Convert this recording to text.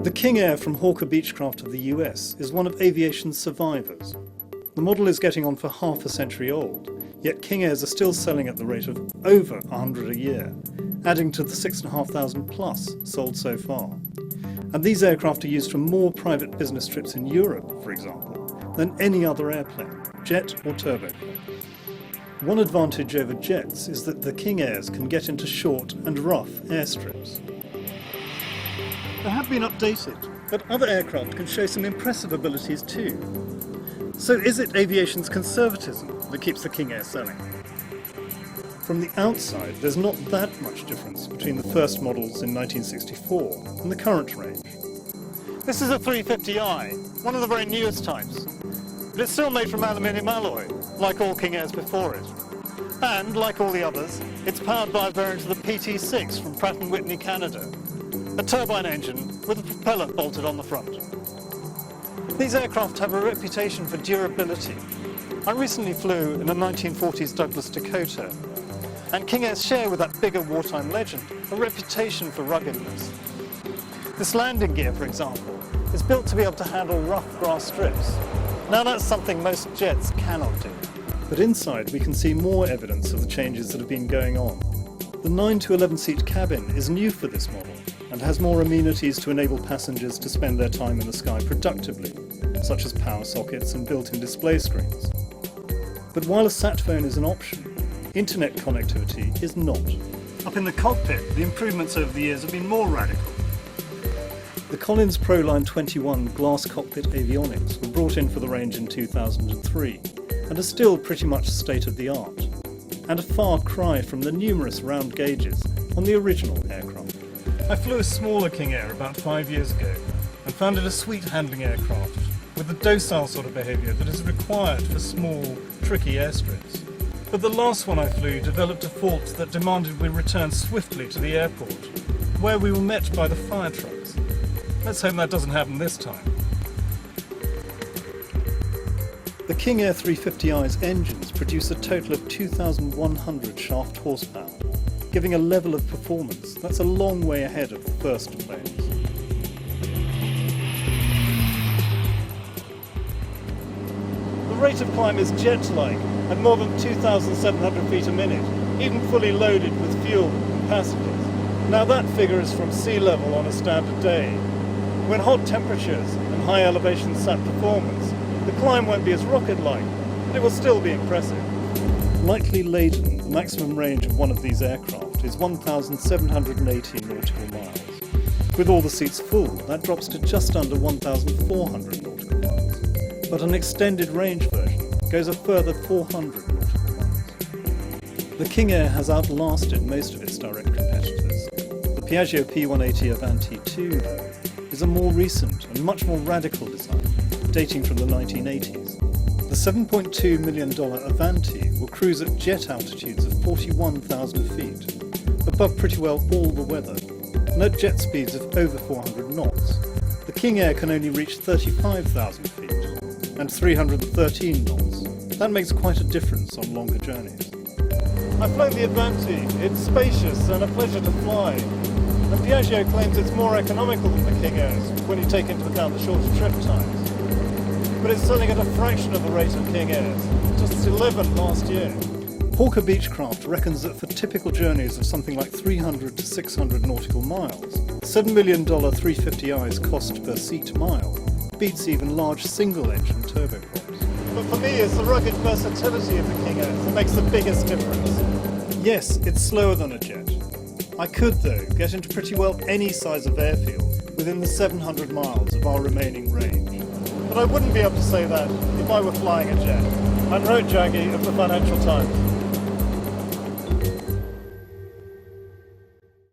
The King Air from Hawker Beechcraft of the US is one of aviation's survivors. The model is getting on for half a century old, yet King Airs are still selling at the rate of over 100 a year, adding to the 6,500 plus sold so far. And these aircraft are used for more private business trips in Europe, for example, than any other airplane, jet or turboprop. One advantage over jets is that the King Airs can get into short and rough airstrips. They have been updated, but other aircraft can show some impressive abilities too. So is it aviation's conservatism that keeps the King Air selling? From the outside, there's not that much difference between the first models in 1964 and the current range. This is a 350i, one of the very newest types, but it's still made from aluminium alloy, like all King Airs before it. And, like all the others, it's powered by a variant of the PT6 from Pratt & Whitney, Canada, a turbine engine with a propeller bolted on the front. These aircraft have a reputation for durability. I recently flew in a 1940s Douglas Dakota, and King Airs share with that bigger wartime legend a reputation for ruggedness. This landing gear, for example, is built to be able to handle rough grass strips. Now that's something most jets cannot do. But inside we can see more evidence of the changes that have been going on. The 9 to 11 seat cabin is new for this model and has more amenities to enable passengers to spend their time in the sky productively, such as power sockets and built-in display screens. But while a sat phone is an option, internet connectivity is not. Up in the cockpit, the improvements over the years have been more radical. The Collins ProLine 21 glass cockpit avionics were brought in for the range in 2003 and are still pretty much state-of-the-art, and a far cry from the numerous round gauges on the original aircraft. I flew a smaller King Air about 5 years ago and found it a sweet handling aircraft with the docile sort of behaviour that is required for small, tricky airstrips. But the last one I flew developed a fault that demanded we return swiftly to the airport, where we were met by the fire trucks. Let's hope that doesn't happen this time. The King Air 350i's engines produce a total of 2,100 shaft horsepower, giving a level of performance that's a long way ahead of the first planes. The rate of climb is jet-like at more than 2,700 feet a minute, even fully loaded with fuel and passengers. Now that figure is from sea level on a standard day. When hot temperatures and high elevation sat performance, the climb won't be as rocket-like, but it will still be impressive. Lightly laden, the maximum range of one of these aircraft is 1,780 nautical miles. With all the seats full, that drops to just under 1,400 nautical miles. But an extended range version goes a further 400 nautical miles. The King Air has outlasted most of its direct competitors. The Piaggio P180 Avanti II, though, is a more recent and much more radical design, dating from the 1980s. The $7.2 million Avanti will cruise at jet altitudes of 41,000 feet, above pretty well all the weather, and at jet speeds of over 400 knots. The King Air can only reach 35,000 feet, and 313 knots. That makes quite a difference on longer journeys. I've flown the Avanti. It's spacious and a pleasure to fly. And Piaggio claims it's more economical than the King Airs when you take into account the shorter trip times. But it's selling at a fraction of the rate of King Airs, just 11 last year. Hawker Beechcraft reckons that for typical journeys of something like 300 to 600 nautical miles, $7 million 350i's cost per seat mile beats even large single-engine turboprops. But for me, it's the rugged versatility of the King Airs that makes the biggest difference. Yes, it's slower than a jet. I could, though, get into pretty well any size of airfield within the 700 miles of our remaining range. But I wouldn't be able to say that if I were flying a jet. I'm Rohit Jaggi of the Financial Times.